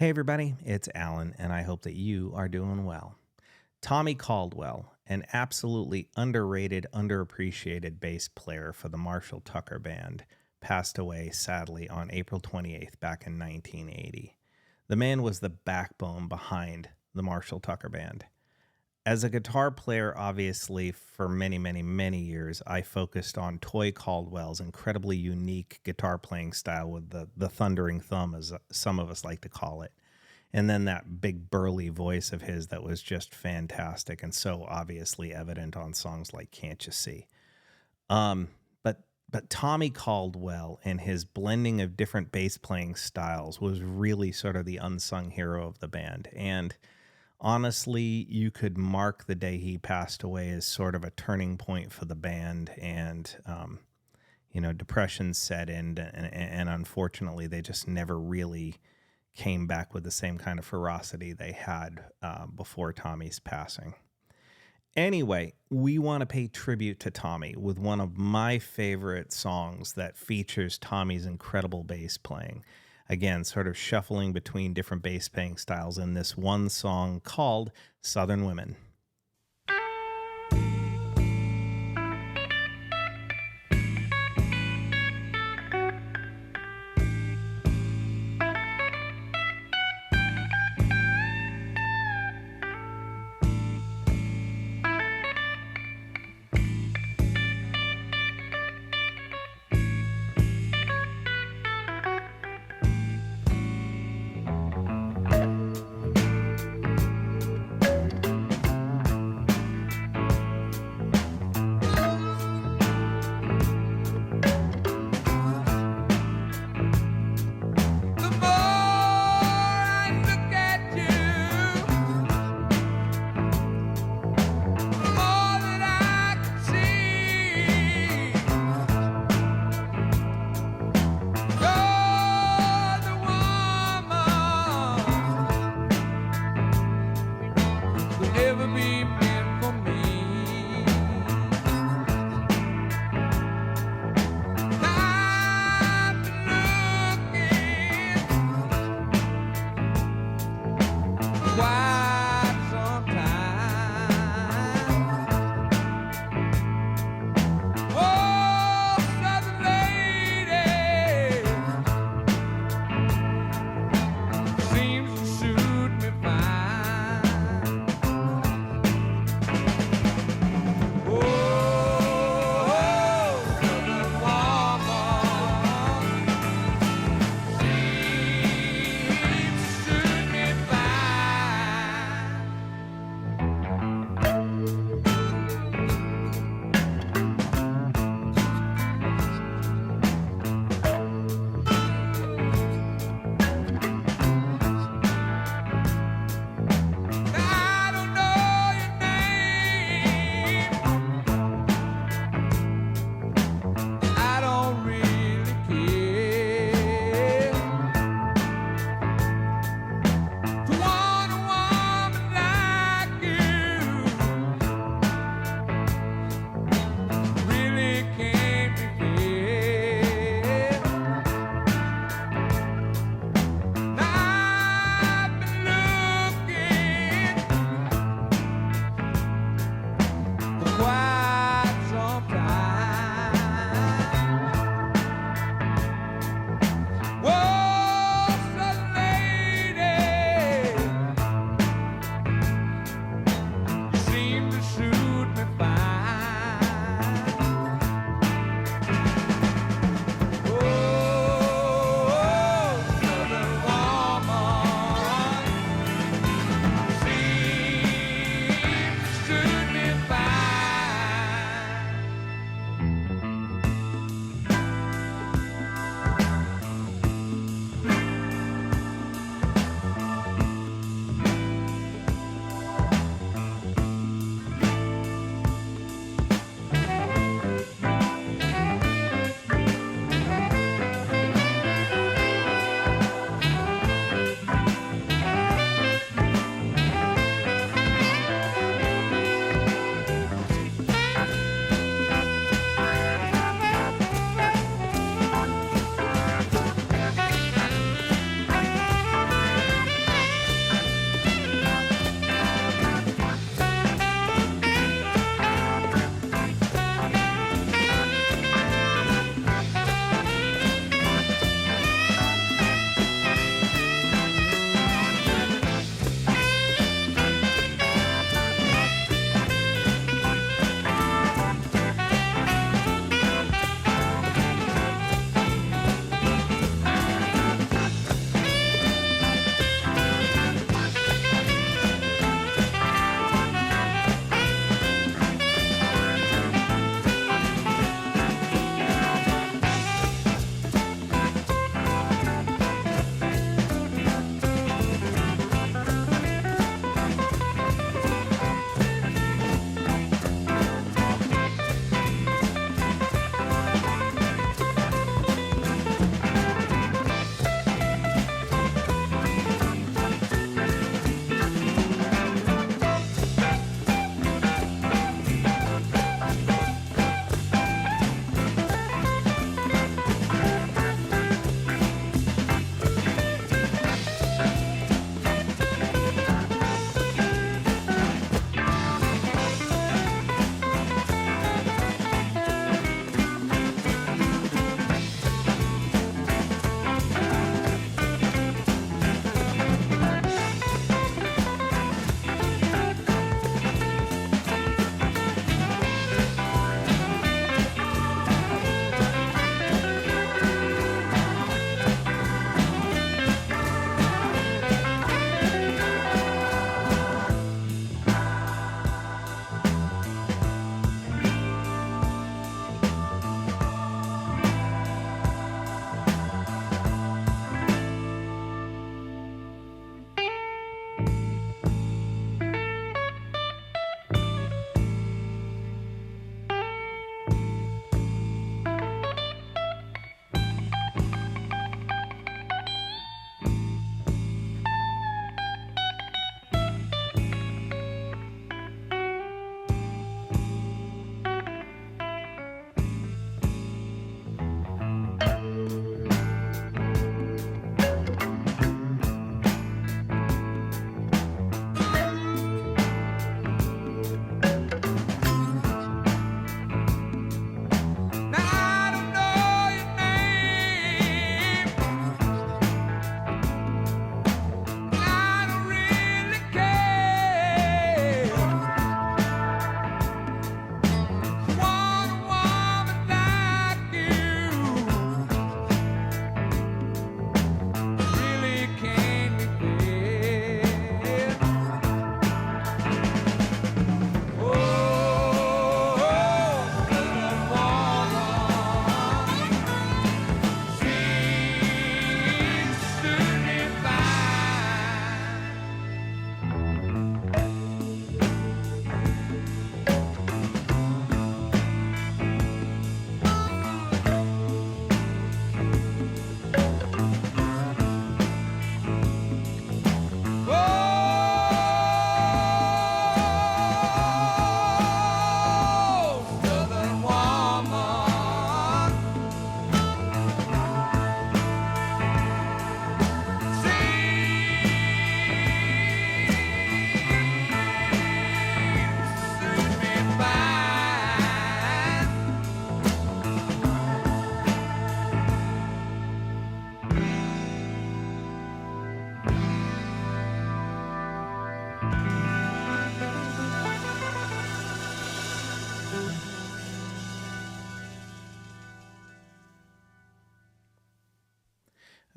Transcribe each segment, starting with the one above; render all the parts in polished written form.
Hey, everybody, it's Alan, and I hope that you are doing well. Tommy Caldwell, an absolutely underrated, underappreciated bass player for the Marshall Tucker Band, passed away sadly on April 28th back in 1980. The man was the backbone behind the Marshall Tucker Band. As a guitar player, obviously, for many, many, many years, I focused on Toy Caldwell's incredibly unique guitar playing style with the thundering thumb, as some of us like to call it. And then that big burly voice of his that was just fantastic and so obviously evident on songs like Can't You See? But Tommy Caldwell and his blending of different bass playing styles was really sort of the unsung hero of the band. And honestly, you could mark the day he passed away as sort of a turning point for the band. And, depression set in, and unfortunately, they just never really came back with the same kind of ferocity they had before Tommy's passing. Anyway, we want to pay tribute to Tommy with one of my favorite songs that features Tommy's incredible bass playing. Again, sort of shuffling between different bass playing styles in this one song called Southern Women.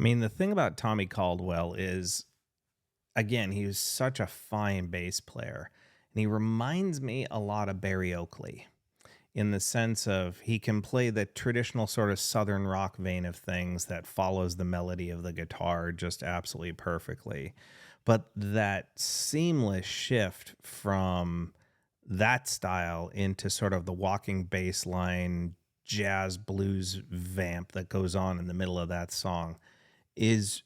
I mean, the thing about Tommy Caldwell is, again, he was such a fine bass player. And he reminds me a lot of Barry Oakley in the sense of he can play the traditional sort of southern rock vein of things that follows the melody of the guitar just absolutely perfectly. But that seamless shift from that style into sort of the walking bass line jazz blues vamp that goes on in the middle of that song is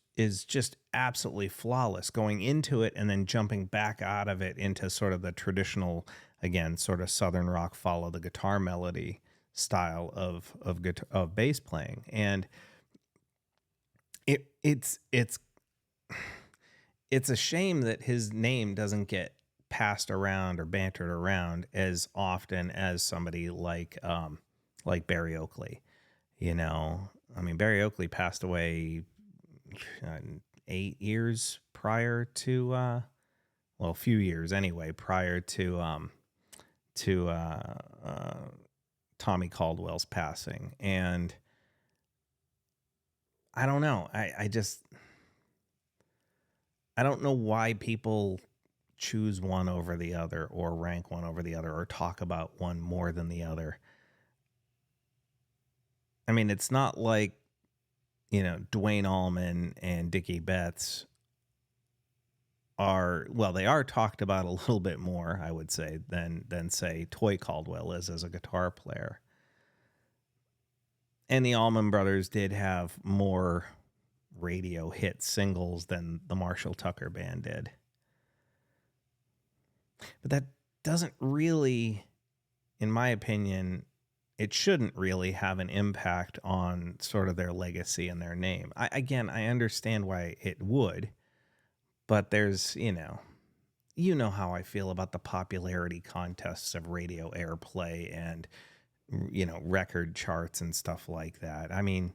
just absolutely flawless, going into it and then jumping back out of it into sort of the traditional, again, sort of southern rock follow the guitar melody style of bass playing. And it's it's a shame that his name doesn't get passed around or bantered around as often as somebody like Barry Oakley. You know, I mean, Barry Oakley passed away 8 years prior to well, a few years anyway, prior to Tommy Caldwell's passing. And I don't know. I don't know why people choose one over the other or rank one over the other or talk about one more than the other. I mean, it's not like, you know, Dwayne Allman and Dickie Betts are, well, they are talked about a little bit more, I would say, than say Toy Caldwell is as a guitar player. And the Allman Brothers did have more radio hit singles than the Marshall Tucker Band did. But that doesn't really, in my opinion, it shouldn't really have an impact on sort of their legacy and their name. I understand why it would, but there's, you know how I feel about the popularity contests of radio airplay and, you know, record charts and stuff like that. I mean,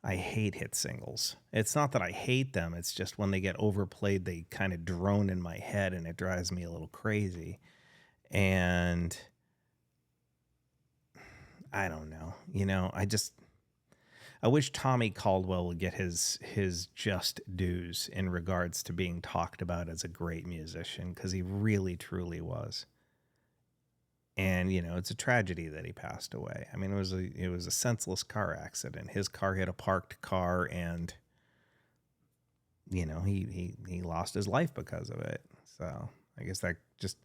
I hate hit singles. It's not that I hate them. It's just when they get overplayed, they kind of drone in my head and it drives me a little crazy. And I don't know, you know, I wish Tommy Caldwell would get his just dues in regards to being talked about as a great musician, because he really truly was. And, you know, it's a tragedy that he passed away. I mean, it was a senseless car accident. His car hit a parked car, and, you know, he lost his life because of it. So I guess that just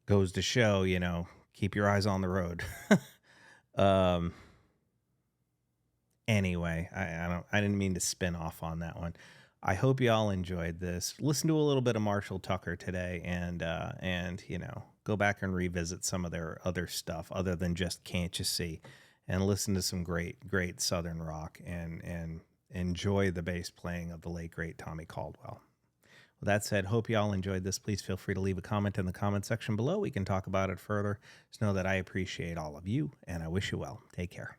goes to show, you know, keep your eyes on the road. Anyway, I didn't mean to spin off on that one. I hope you all enjoyed this. Listen to a little bit of Marshall Tucker today, and you know, go back and revisit some of their other stuff other than just Can't You See, and listen to some great Southern rock and enjoy the bass playing of the late great Tommy Caldwell. With that said, hope you all enjoyed this. Please feel free to leave a comment in the comment section below. We can talk about it further. Just know that I appreciate all of you, and I wish you well. Take care.